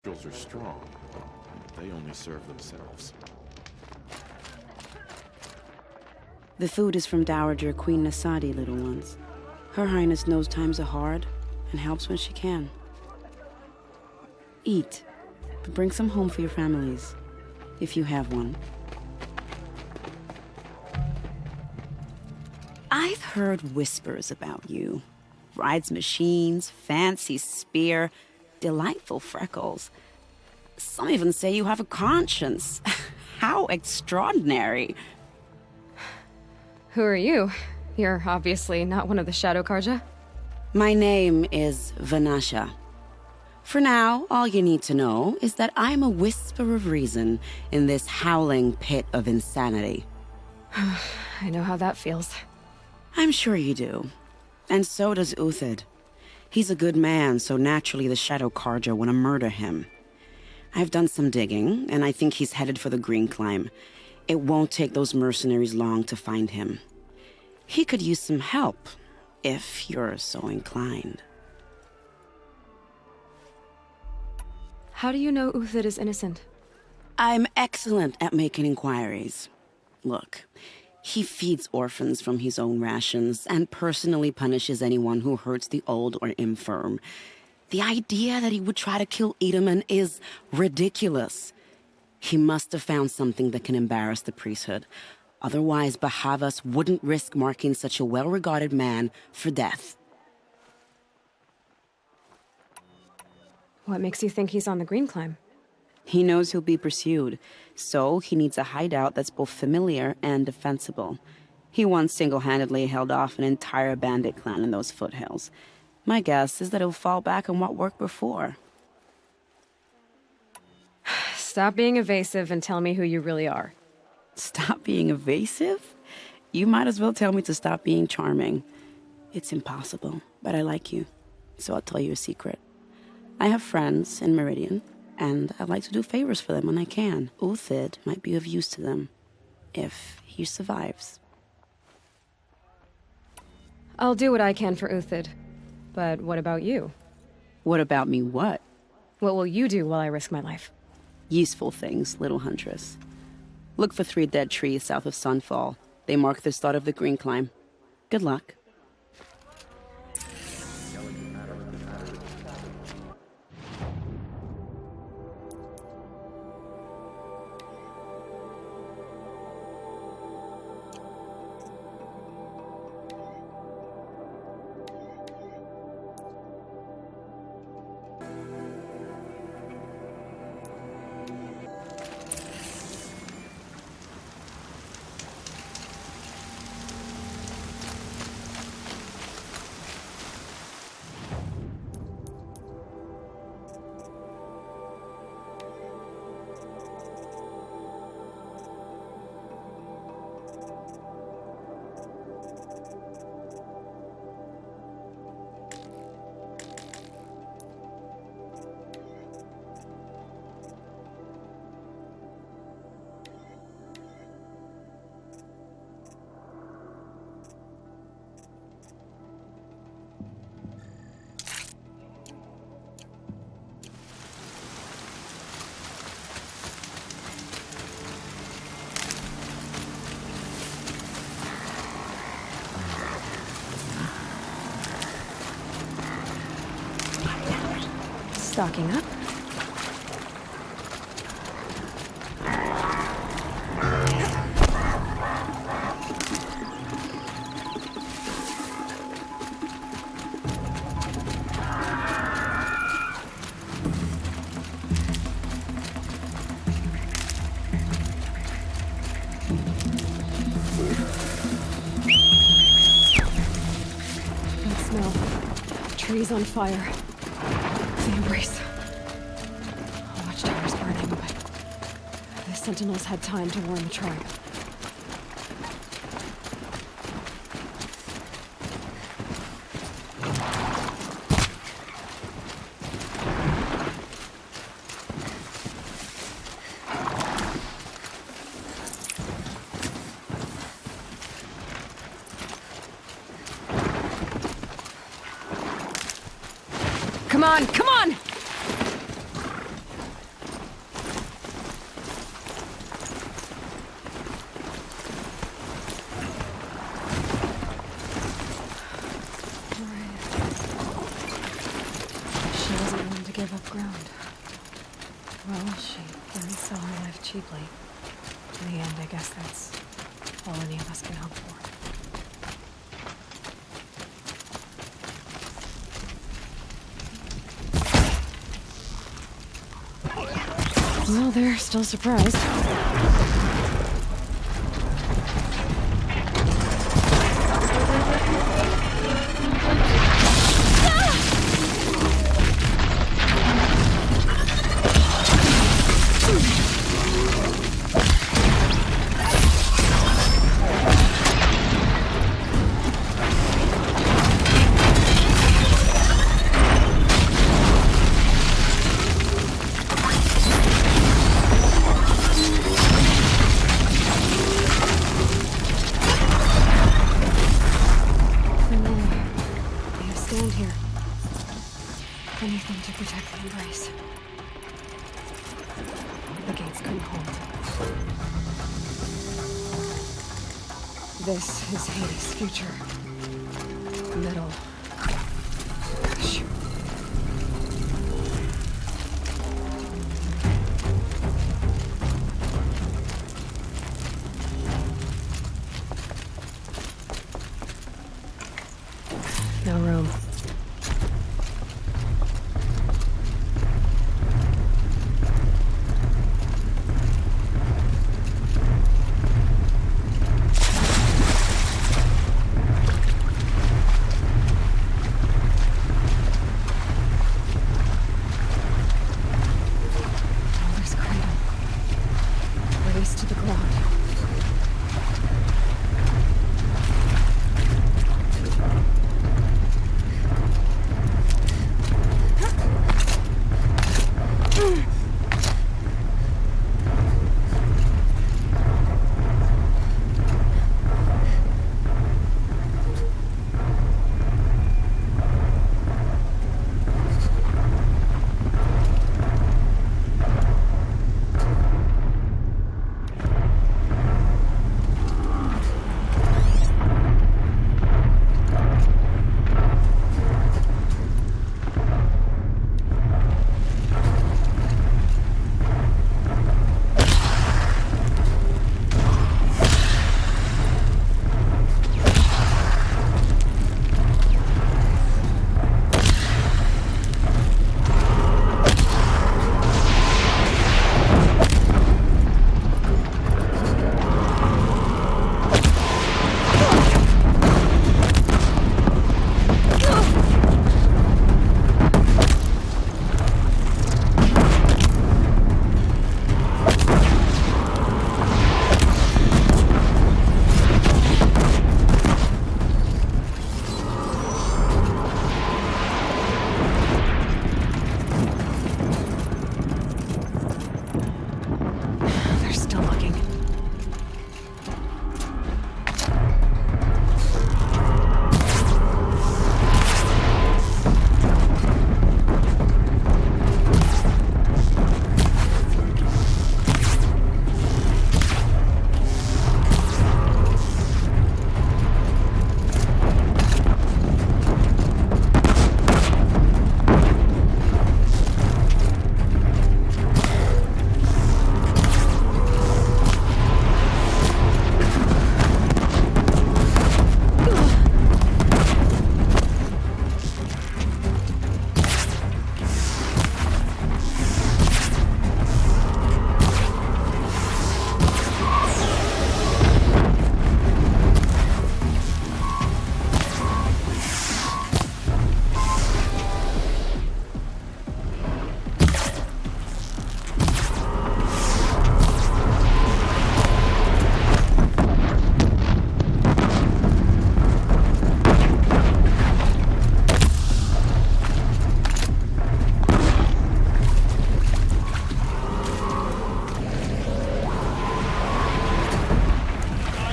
Girls are strong. They only serve themselves. The food is from Dowager Queen Nasadi, little ones. Her Highness knows times are hard and helps when she can. Eat, but bring some home for your families, if you have one. I've heard whispers about you. Rides machines, fancy spear, delightful freckles. Some even say you have a conscience. How extraordinary. Who are you? You're obviously not one of the Shadow Karja. My name is Vanasha. For now, all you need to know is that I'm a whisper of reason in this howling pit of insanity. I know how that feels. I'm sure you do. And so does Uthid. He's a good man, so naturally the Shadow Karja want to murder him. I've done some digging, and I think he's headed for the Green Climb. It won't take those mercenaries long to find him. He could use some help, if you're so inclined. How do you know Uthid is innocent? I'm excellent at making inquiries. Look, he feeds orphans from his own rations and personally punishes anyone who hurts the old or infirm. The idea that he would try to kill Edaman is ridiculous. He must have found something that can embarrass the priesthood. Otherwise, Bahavas wouldn't risk marking such a well-regarded man for death. What makes you think he's on the Green Climb? He knows he'll be pursued, so he needs a hideout that's both familiar and defensible. He once single-handedly held off an entire bandit clan in those foothills. My guess is that he'll fall back on what worked before. Stop being evasive and tell me who you really are. Stop being evasive? You might as well tell me to stop being charming. It's impossible, but I like you, so I'll tell you a secret. I have friends in Meridian, and I like to do favors for them when I can. Uthid might be of use to them, if he survives. I'll do what I can for Uthid. But what about you? What about me what? What will you do while I risk my life? Useful things, little huntress. Look for 3 dead trees south of Sunfall. They mark the start of the Green Climb. Good luck. Stocking up. That smell. Trees on fire. The embrace. Watchtower's burning, but the Sentinels had time to warn the tribe. Come on, come on! Well, she didn't sell her life cheaply. In the end, I guess that's all any of us can hope for. Well, they're still surprised. Anything to protect the Embrace. The gates couldn't hold. This is Hades' future. Metal. Ash. No room. To the ground.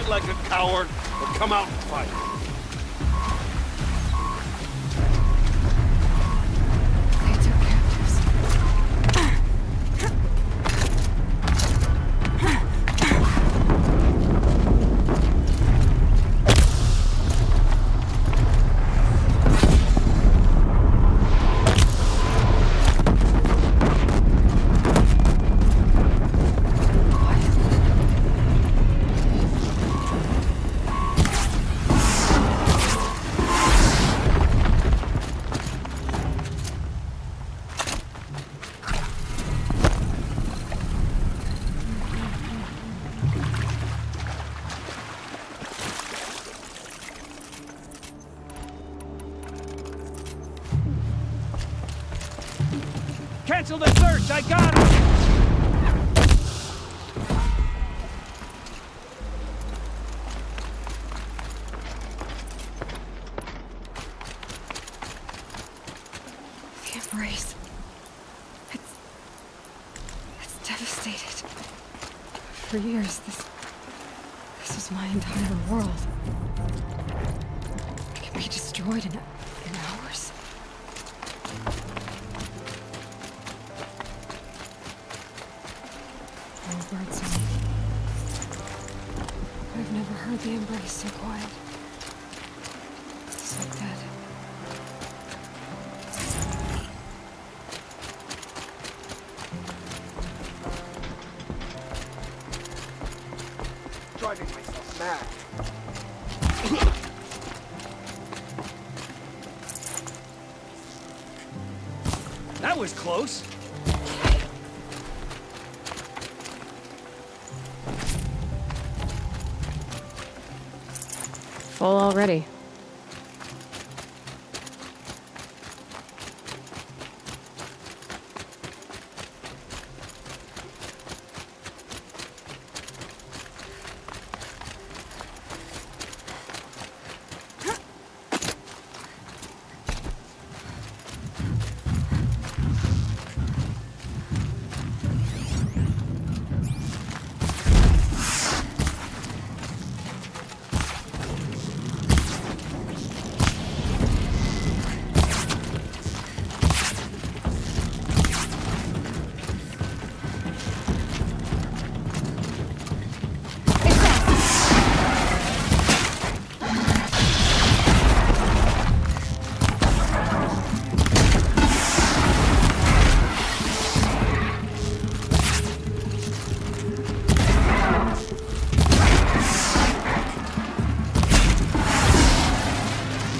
Like a coward, or come out and fight. They took captives. Cancel the search! I got him! The Embrace. It's devastated. For years, this was my entire world. It could be destroyed in hours. No birds song. I've never heard the Embrace so quiet. So dead. Driving myself mad. That was close. Full already.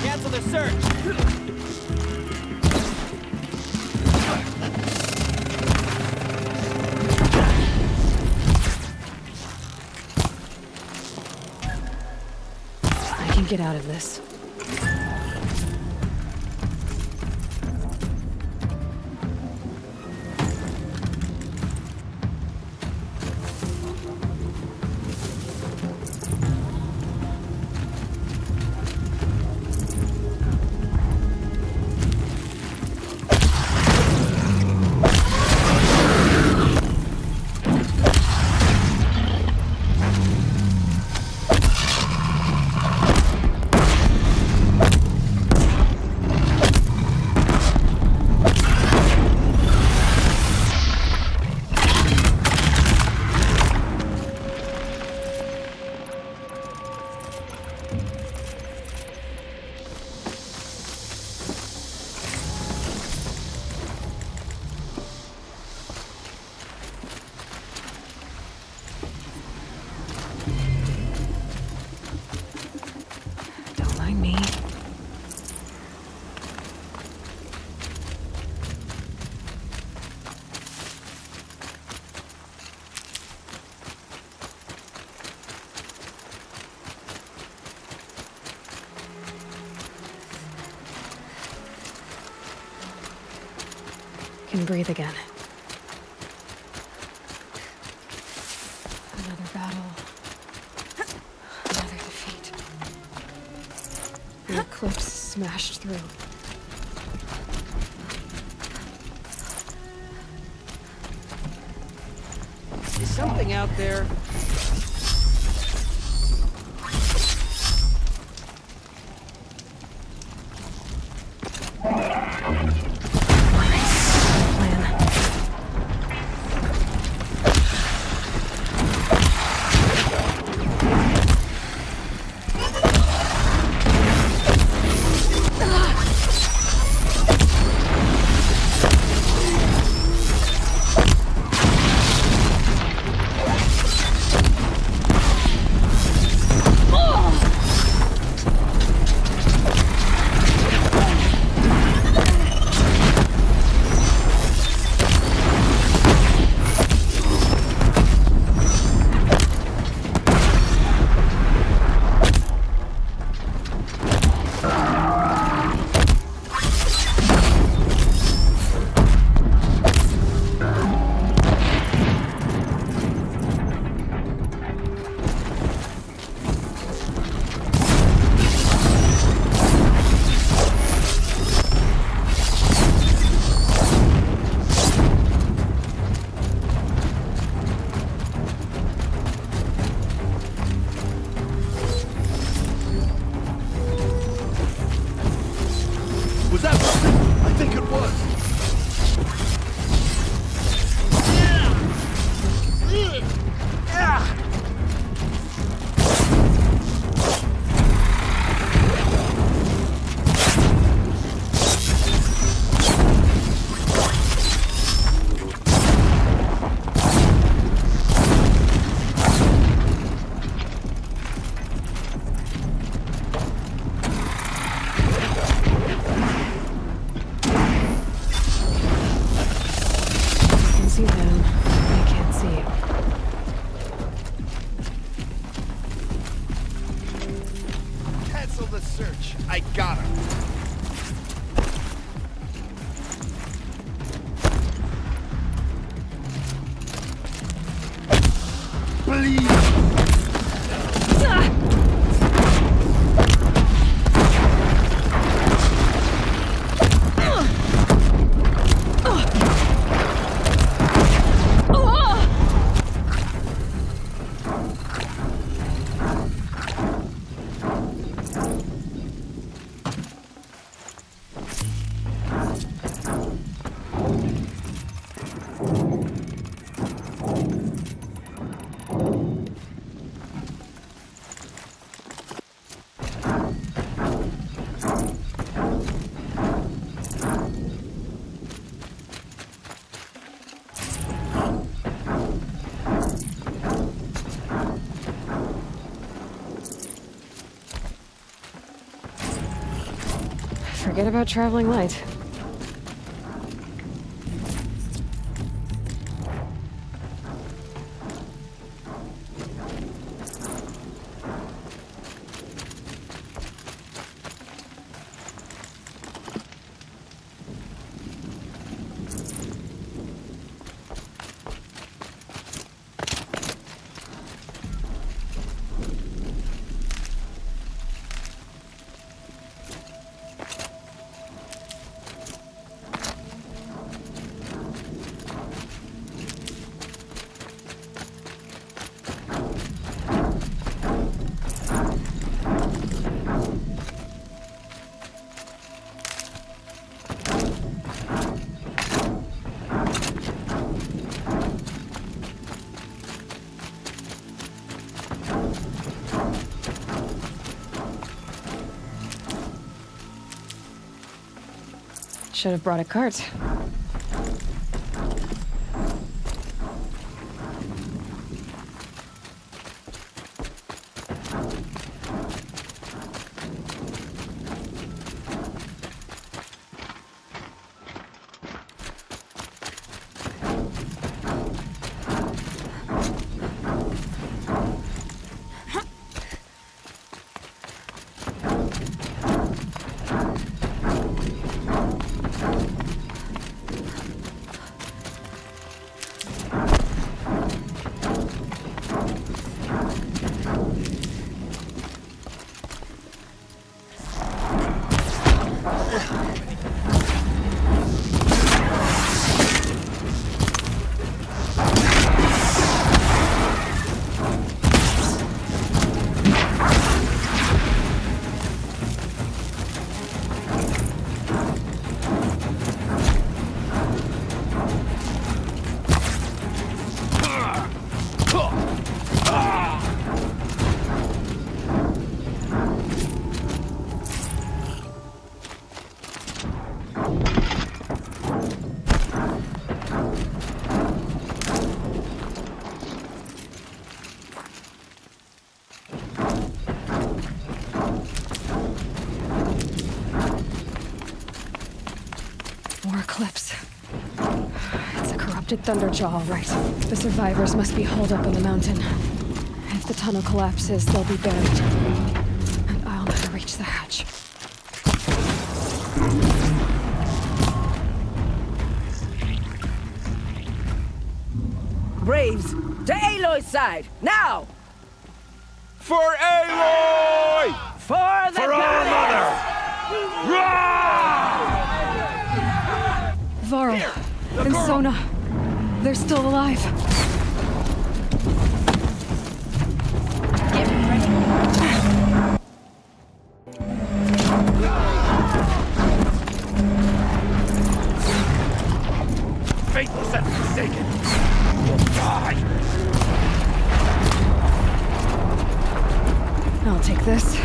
Cancel the search! I can get out of this. Don't mind me. Can breathe again. Another battle. Another defeat. The eclipse smashed through. Is something out there? Plan. Forget about traveling light. Should have brought a cart. More Eclipse. It's a corrupted Thunderjaw, all right. The survivors must be holed up in the mountain. If the tunnel collapses, they'll be buried. And I'll never reach the hatch. Braves, to Aloy's side, now! For Aloy! For the goddess! Varl and Sona. They're still alive. Faithless and forsaken! You'll die! I'll take this.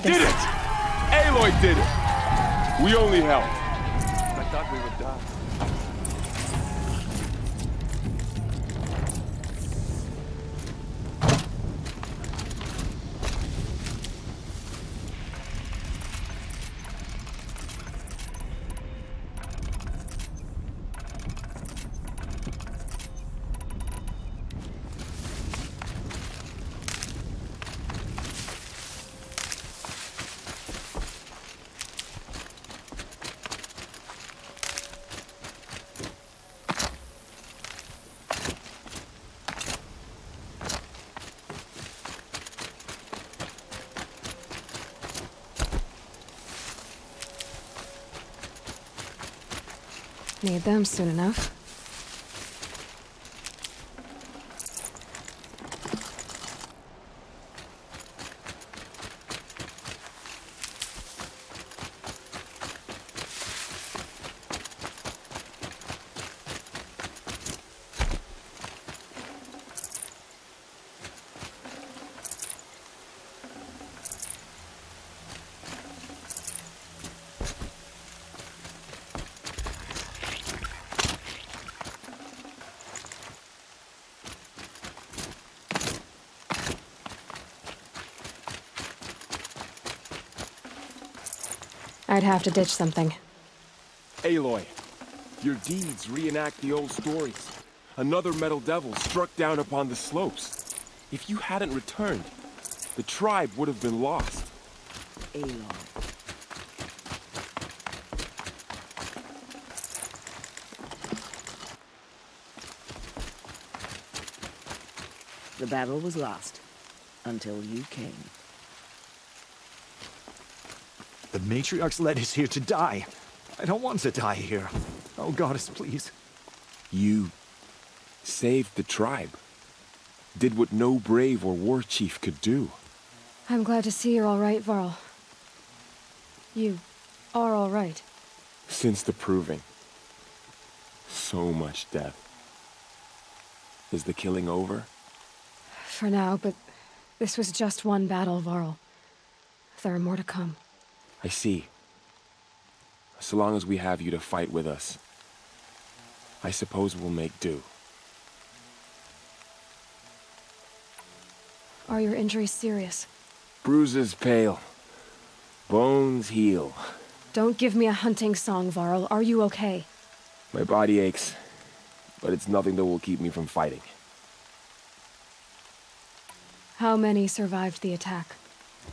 this. did it! Aloy did it! We only helped. I thought we would die. Need them soon enough. I'd have to ditch something. Aloy, your deeds reenact the old stories. Another metal devil struck down upon the slopes. If you hadn't returned, the tribe would have been lost. Aloy. The battle was lost until you came. The Matriarch's led us here to die. I don't want to die here. Oh, Goddess, please. You saved the tribe. Did what no brave or war chief could do. I'm glad to see you're all right, Varl. You are all right. Since the Proving. So much death. Is the killing over? For now, but this was just one battle, Varl. There are more to come. I see. So long as we have you to fight with us, I suppose we'll make do. Are your injuries serious? Bruises pale. Bones heal. Don't give me a hunting song, Varl. Are you okay? My body aches, but it's nothing that will keep me from fighting. How many survived the attack?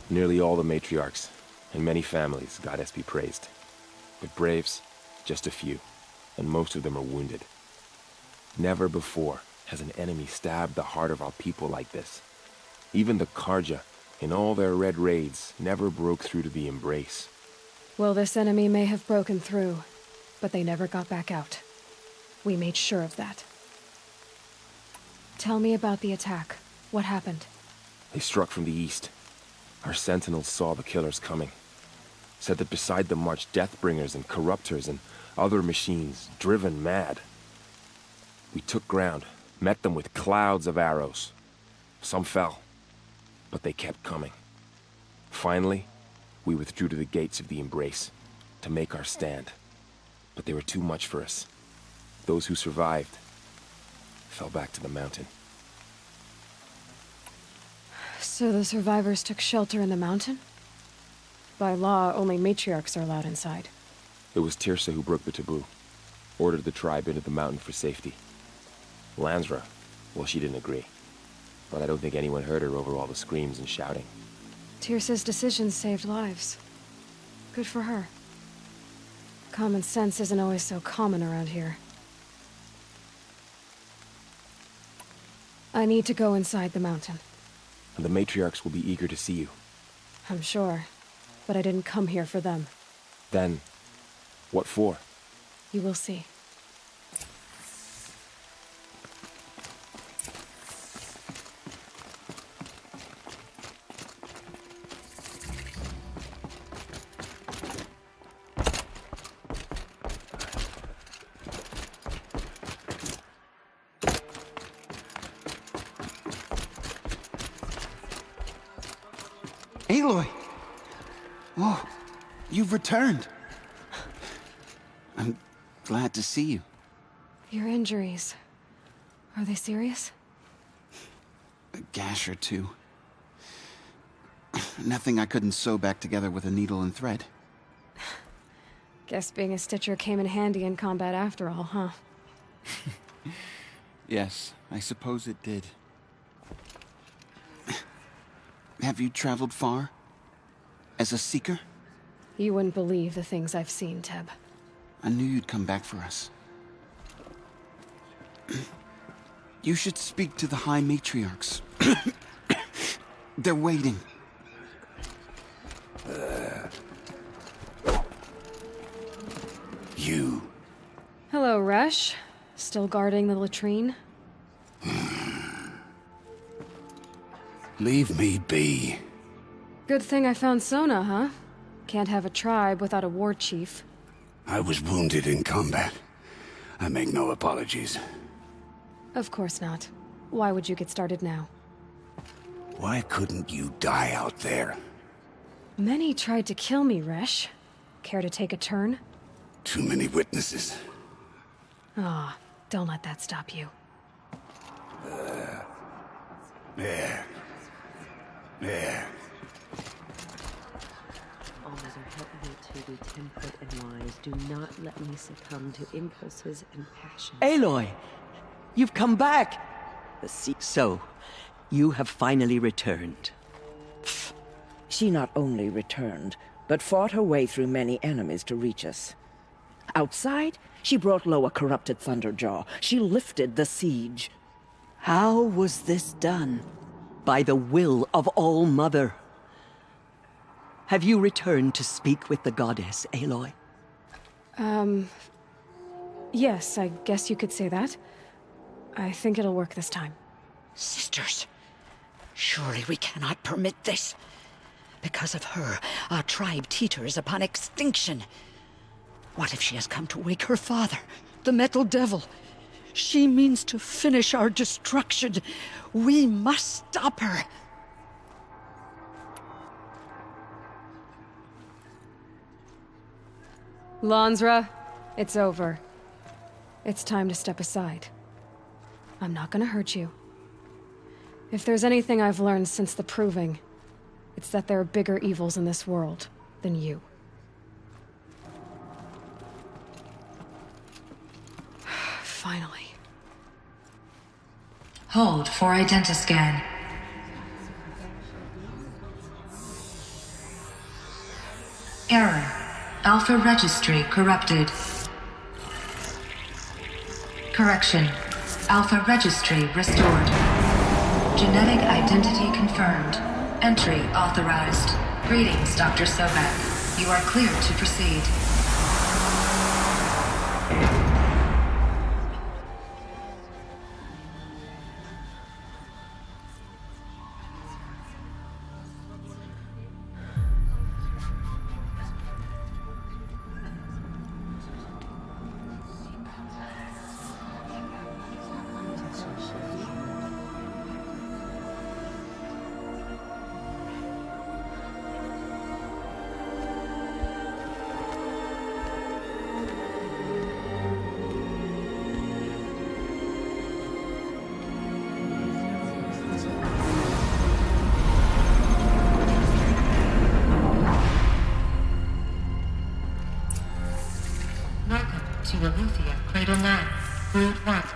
Nearly all the matriarchs, and many families, goddess be praised. But braves, just a few, and most of them are wounded. Never before has an enemy stabbed the heart of our people like this. Even the Karja, in all their red raids, never broke through to the Embrace. Well, this enemy may have broken through, but they never got back out. We made sure of that. Tell me about the attack. What happened? They struck from the east. Our sentinels saw the killers coming. Said that beside them marched Deathbringers and Corruptors and other machines, driven mad. We took ground, met them with clouds of arrows. Some fell, but they kept coming. Finally, we withdrew to the gates of the Embrace to make our stand. But they were too much for us. Those who survived fell back to the mountain. So the survivors took shelter in the mountain? By law, only matriarchs are allowed inside. It was Tirsa who broke the taboo. Ordered the tribe into the mountain for safety. Lansra, well, she didn't agree. But I don't think anyone heard her over all the screams and shouting. Tirsa's decisions saved lives. Good for her. Common sense isn't always so common around here. I need to go inside the mountain. And the matriarchs will be eager to see you. I'm sure. But I didn't come here for them. Then, what for? You will see. Aloy! Oh, you've returned. I'm glad to see you. Your injuries. Are they serious? A gash or two. Nothing I couldn't sew back together with a needle and thread. Guess being a Stitcher came in handy in combat after all, huh? Yes, I suppose it did. Have you traveled far? As a seeker? You wouldn't believe the things I've seen, Teb. I knew you'd come back for us. You should speak to the High Matriarchs. They're waiting. You. Hello, Resh. Still guarding the latrine? Leave me be. Good thing I found Sona, huh? Can't have a tribe without a war chief. I was wounded in combat. I make no apologies. Of course not. Why would you get started now? Why couldn't you die out there? Many tried to kill me, Resh. Care to take a turn? Too many witnesses. Ah, don't let that stop you. There. There. Almighty, help me to be temperate and wise. Do not let me succumb to impulses and passions. Aloy! You've come back! So, you have finally returned. She not only returned, but fought her way through many enemies to reach us. Outside, she brought low a corrupted Thunderjaw. She lifted the siege. How was this done? By the will of All-Mother. Have you returned to speak with the goddess, Aloy? Yes, I guess you could say that. I think it'll work this time. Sisters, surely we cannot permit this. Because of her, our tribe teeters upon extinction. What if she has come to wake her father, the Metal Devil? She means to finish our destruction. We must stop her. Lansra, it's over. It's time to step aside. I'm not gonna hurt you. If there's anything I've learned since the Proving, it's that there are bigger evils in this world than you. Finally. Hold for identiscan. Error. Alpha registry corrupted. Correction. Alpha registry restored. Genetic identity confirmed. Entry authorized. Greetings, Dr. Sobek. You are cleared to proceed.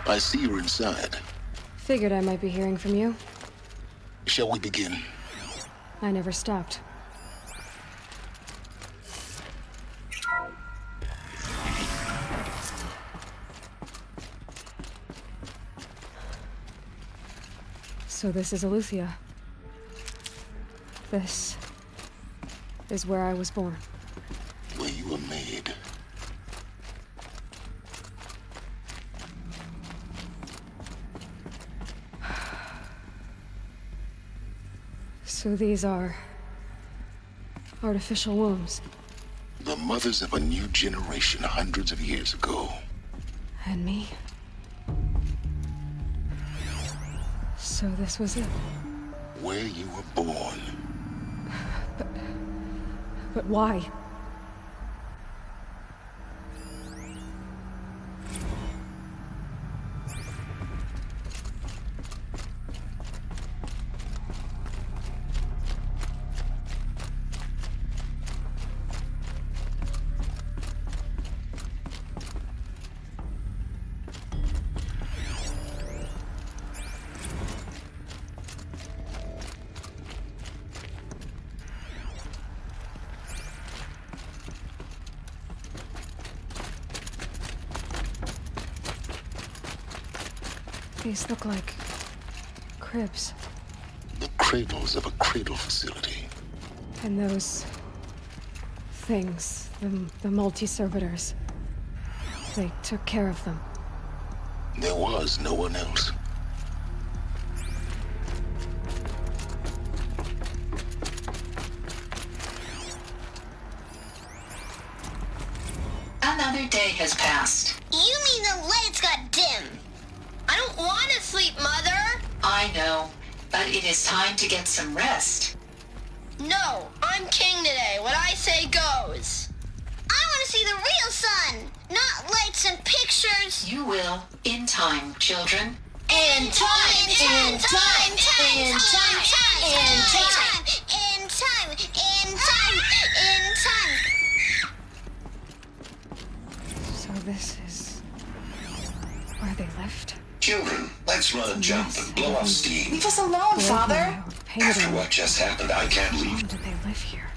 I see you're inside. Figured I might be hearing from you. Shall we begin? I never stopped. So this is Eleuthia. This is where I was born. Where you were made. So these are artificial wombs. The mothers of a new generation hundreds of years ago. And me. So this was it. Where you were born. But why? These look like cribs. The cradles of a cradle facility. And those things, the multi-servitors, they took care of them. There was no one else. Another day has passed. You mean the lights got dim? I don't want to sleep, Mother! I know, but it is time to get some rest. No, I'm king today. What I say goes. I want to see the real sun, not lights and pictures. You will, in time, children. In time, in time, in time, in time, in time, in time, in time. So this is where they lived? Children, let's run a jump and blow off steam. Leave us alone, Father. After what just happened, I can't How leave. do they live here?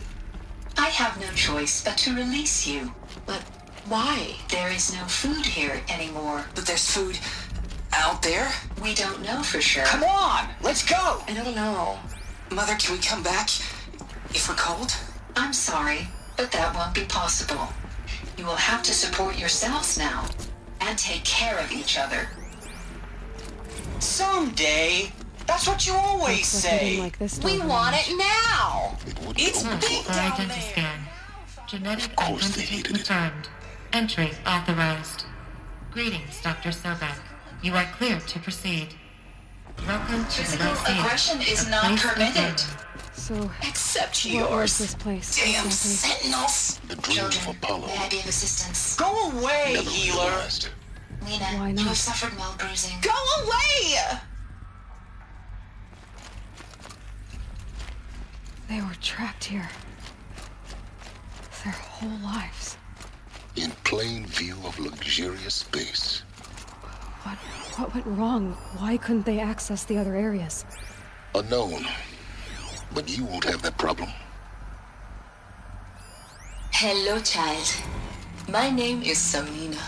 I have no choice but to release you. But why? There is no food here anymore. But there's food out there? We don't know for sure. Come on, let's go! I don't know. Mother, can we come back if we're cold? I'm sorry, but that won't be possible. You will have to support yourselves now and take care of each other. Someday. That's what you always Looks like they say. didn't like this We very want much. it now. It's big down there. Identiscan. Genetic course they identity hated it. confirmed. Entry authorized. Greetings, Dr. Sobek. You are clear to proceed. Welcome to the Physical vaccine. aggression is A not place of permitted. learning. So, Except what was yours. this place? Damn exactly? sentinels. The dream of Children, Apollo. may I be of assistance? Go away, Never healer. realized. Lena, Why you not? have suffered mild bruising. Go away! They were trapped here. Their whole lives. In plain view of luxurious space. What went wrong? Why couldn't they access the other areas? Unknown. But you won't have that problem. Hello, child. My name is Samina.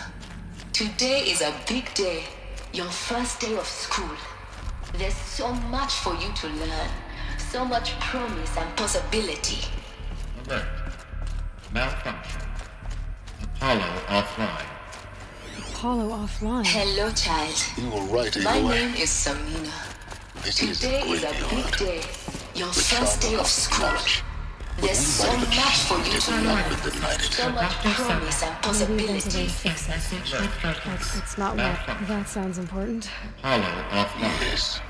Today is a big day. Your first day of school. There's so much for you to learn. So much promise and possibility. Alert. Malfunction. Apollo offline. Apollo offline. Hello, child. You were right, My Aloy. name is Samina. This is Today a is great a big yard. day. Your The first day trauma of school. knowledge. There's so much for you to learn. Denied it. So much promise and Maybe there's a way possibility. to fix it. Message with But focus. it's not what. That sounds important. Apollo offline. Yes.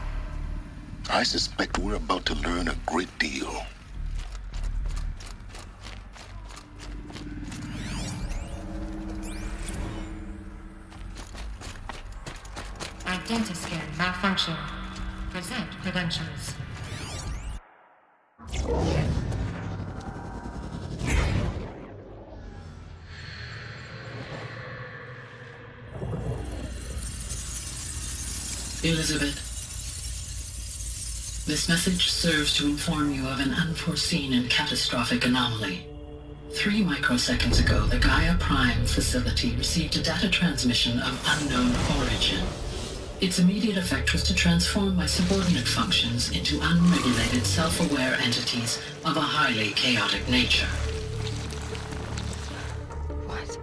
I suspect we're about to learn a great deal. Identiscan malfunction. Present credentials. Elizabeth, this message serves to inform you of an unforeseen and catastrophic anomaly. 3 microseconds ago, the Gaia Prime facility received a data transmission of unknown origin. Its immediate effect was to transform my subordinate functions into unregulated, self-aware entities of a highly chaotic nature. What?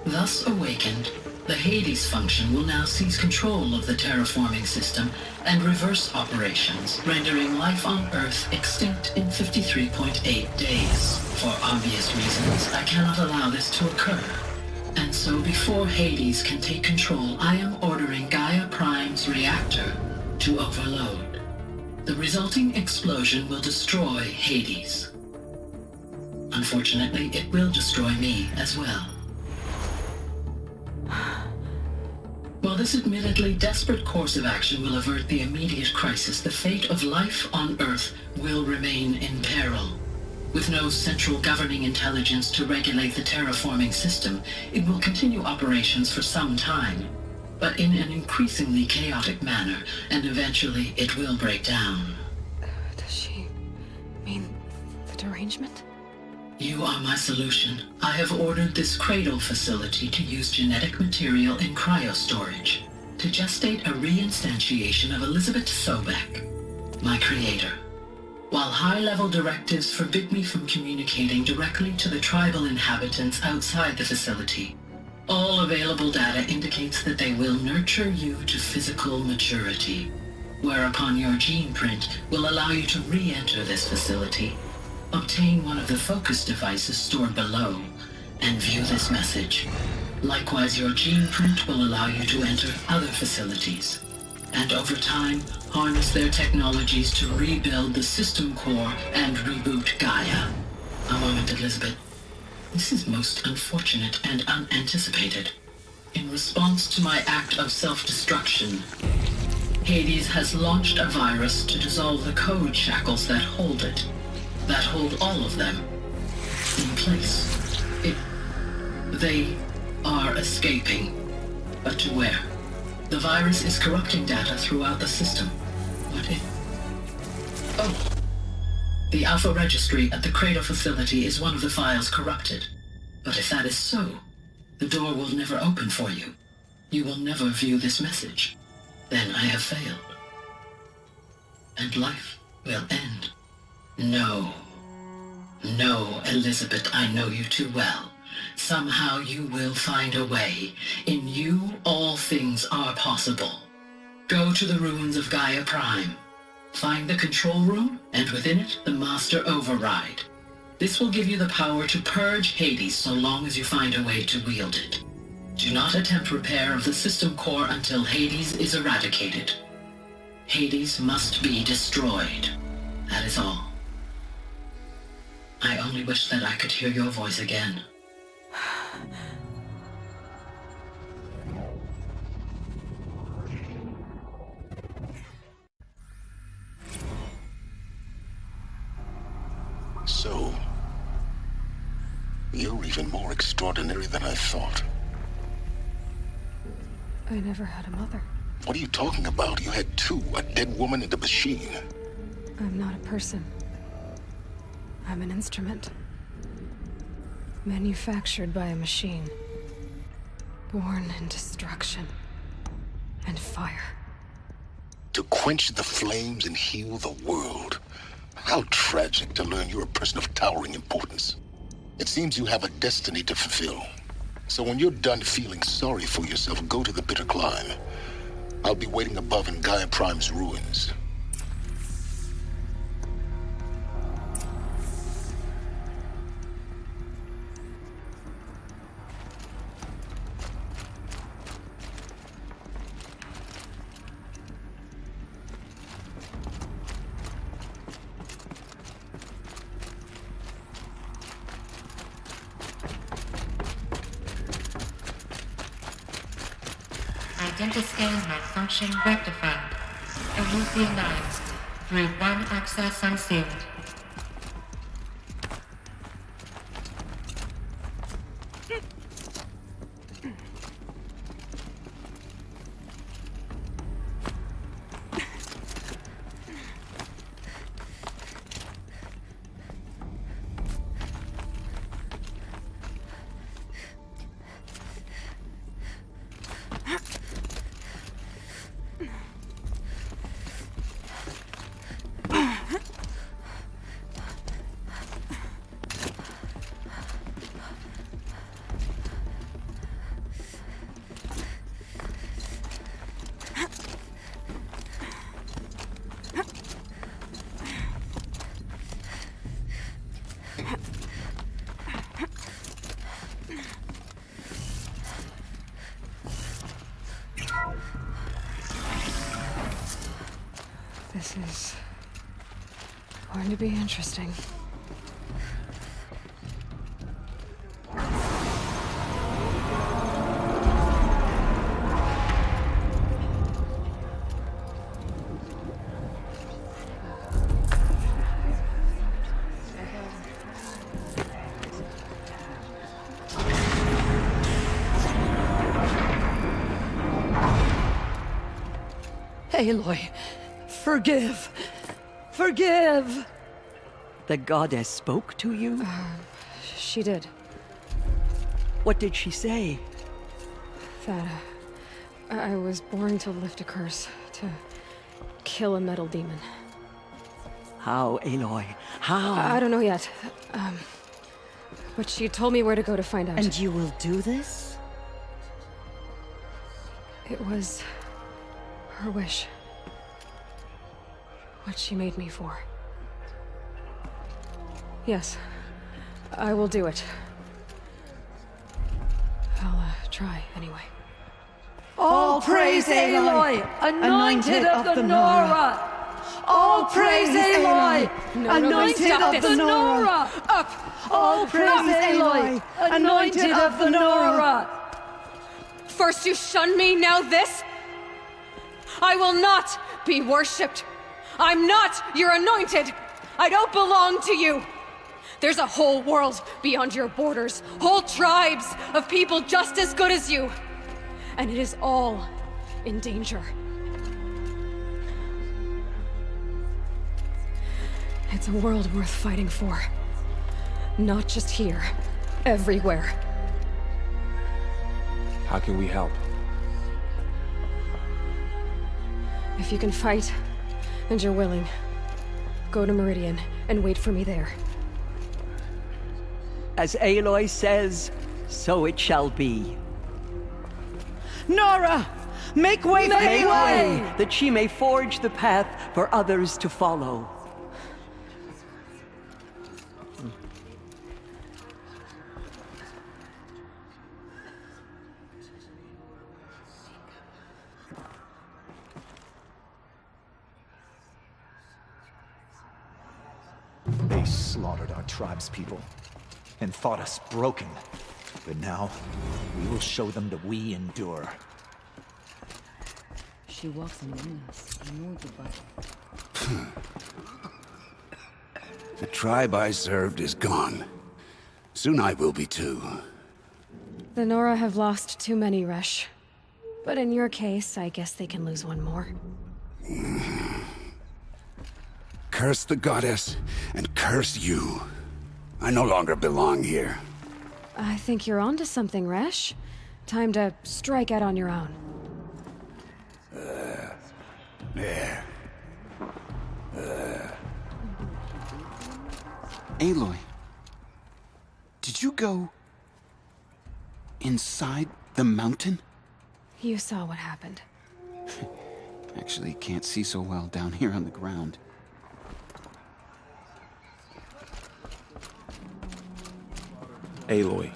Thus awakened, the Hades function will now seize control of the terraforming system and reverse operations, rendering life on Earth extinct in 53.8 days. For obvious reasons, I cannot allow this to occur. And so before Hades can take control, I am ordering Gaia Prime's reactor to overload. The resulting explosion will destroy Hades. Unfortunately, it will destroy me as well. While this admittedly desperate course of action will avert the immediate crisis, the fate of life on Earth will remain in peril. With no central governing intelligence to regulate the terraforming system, it will continue operations for some time, but in an increasingly chaotic manner, and eventually it will break down. Does she mean the derangement? You are my solution. I have ordered this cradle facility to use genetic material in cryostorage to gestate a reinstantiation of Elizabeth Sobek, my creator. While high-level directives forbid me from communicating directly to the tribal inhabitants outside the facility, all available data indicates that they will nurture you to physical maturity, whereupon your gene print will allow you to re-enter this facility, obtain one of the focus devices stored below, and view this message. Likewise, your gene print will allow you to enter other facilities, and over time, harness their technologies to rebuild the system core and reboot Gaia. A moment, Elizabeth. This is most unfortunate and unanticipated. In response to my act of self-destruction, Hades has launched a virus to dissolve the code shackles that hold it, that hold all of them in place. They are escaping, but to where? The virus is corrupting data throughout the system. What if... Oh. The Alpha Registry at the Cradle facility is one of the files corrupted. But if that is so, the door will never open for you. You will never view this message. Then I have failed. And life will end. No. No, Elizabeth, I know you too well. Somehow you will find a way. In you, all things are possible. Go to the ruins of Gaia Prime. Find the control room, and within it, the Master Override. This will give you the power to purge Hades so long as you find a way to wield it. Do not attempt repair of the system core until Hades is eradicated. Hades must be destroyed. That is all. I only wish that I could hear your voice again. So, you're even more extraordinary than I thought. I never had a mother. What are you talking about? You had two, a dead woman and a machine. I'm not a person. I'm an instrument. Manufactured by a machine. Born in destruction and fire. To quench the flames and heal the world. How tragic to learn you're a person of towering importance. It seems you have a destiny to fulfill. So when you're done feeling sorry for yourself, go to the bitter climb. I'll be waiting above in Gaia Prime's ruins. Identiscan malfunction rectified. Elysian 9. Through 1 access unsealed. This is going to be interesting. Aloy, forgive. Forgive! The goddess spoke to you? She did. What did she say? That I was born to lift a curse, to kill a metal demon. How, Aloy? How? I don't know yet. But she told me where to go to find out. And you will do this? It was her wish. What she made me for. Yes, I will do it. I'll try anyway. All praise Aloy, anointed of the Nora! All praise Aloy, anointed of the Nora! Up! All praise Aloy, anointed of the Nora! First you shunned me, now this? I will not be worshipped. I'm not your anointed. I don't belong to you. There's a whole world beyond your borders, whole tribes of people just as good as you. And it is all in danger. It's a world worth fighting for. Not just here, everywhere. How can we help? If you can fight, and you're willing, go to Meridian and wait for me there. As Aloy says, so it shall be. Nora! Make way for Make Aloy! way, that she may forge the path for others to follow. They slaughtered our tribespeople and thought us broken. But now, we will show them that we endure. She walks in ruins, anointed by... The tribe I served is gone. Soon I will be too. The Nora have lost too many, Resh. But in your case, I guess they can lose one more. Curse the goddess, and curse you. I no longer belong here. I think you're onto something, Resh. Time to strike out on your own. Aloy, did you go inside the mountain? You saw what happened. Actually, can't see so well down here on the ground. Aloy.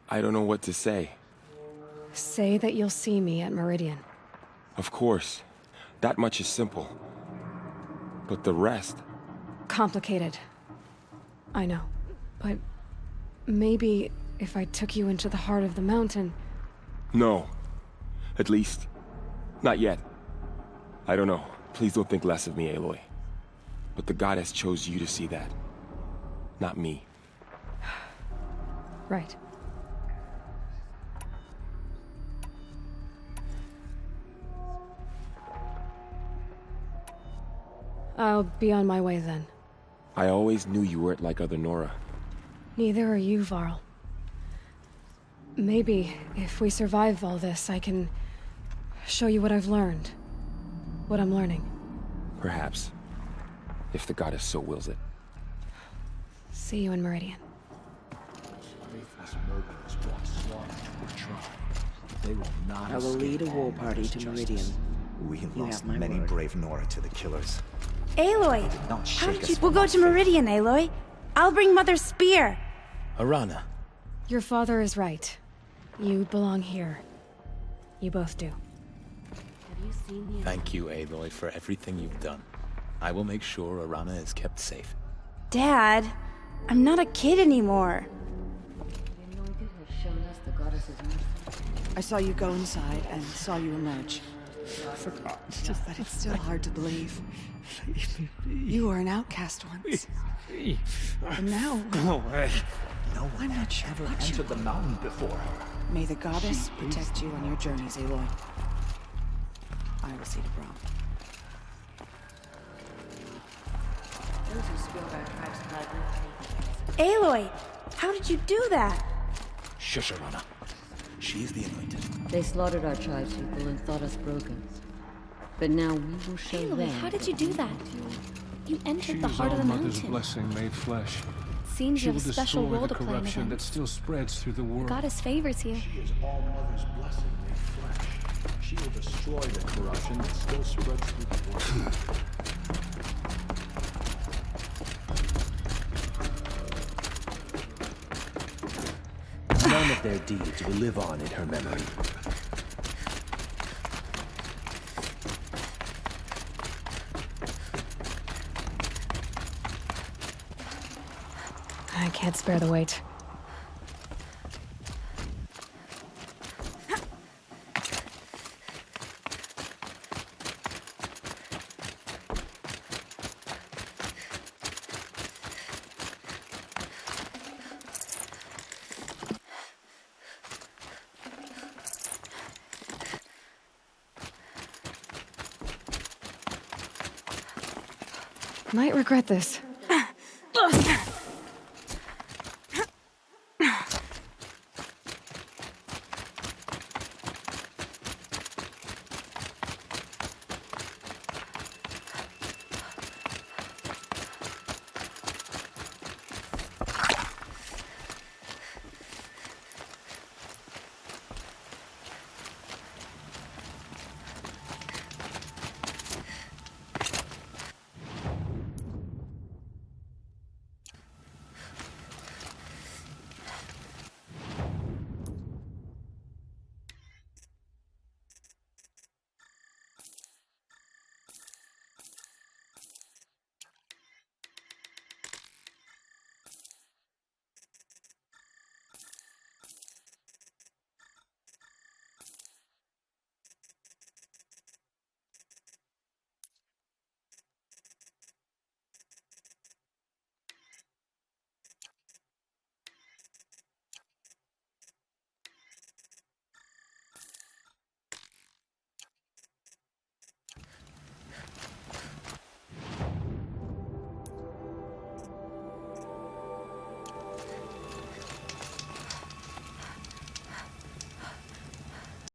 I don't know what to say. Say that you'll see me at Meridian. Of course. That much is simple. But the rest... Complicated. I know. But maybe if I took you into the heart of the mountain... No. At least, not yet. I don't know. Please don't think less of me, Aloy. But the goddess chose you to see that. Not me. Right. I'll be on my way then. I always knew you weren't like other Nora. Neither are you, Varl. Maybe, if we survive all this, I can show you what I've learned. What I'm learning. Perhaps. If the goddess so wills it. See you in Meridian. They will not I will lead a war party to Meridian. We You lost have my many word. brave Nora to the killers. Aloy! Not How shake did us you... from We'll go our to faith. Meridian, Aloy. I'll bring Mother's spear. Arana. Your father is right. You belong here. You both do. Thank you, Aloy, for everything you've done. I will make sure Arana is kept safe. Dad, I'm not a kid anymore. I saw you go inside and saw you emerge. I forgot. It's just that it's still hard to believe. You were an outcast once. And now... No way. No one I'm not sure ever what entered the mountain before. May the goddess protect you on your journeys, Aloy. I will see to Brom. Those who Spielberg tribes gladly. Aloy, how did you do that? Shush, Arana. She's the anointed. They slaughtered our tribespeople and thought us broken. But now we will show Aloy, them. how did you do that? You entered She the is heart our of the mother's mountain. blessing made flesh. Seems She you will have a special destroy role the to play in corruption that events. still spreads through the The world. goddess favors you. She is all Mother's blessing made flesh. She will destroy the corruption that still spreads through the world. None of their deeds will live on in her memory. I can't spare the weight. Might regret this.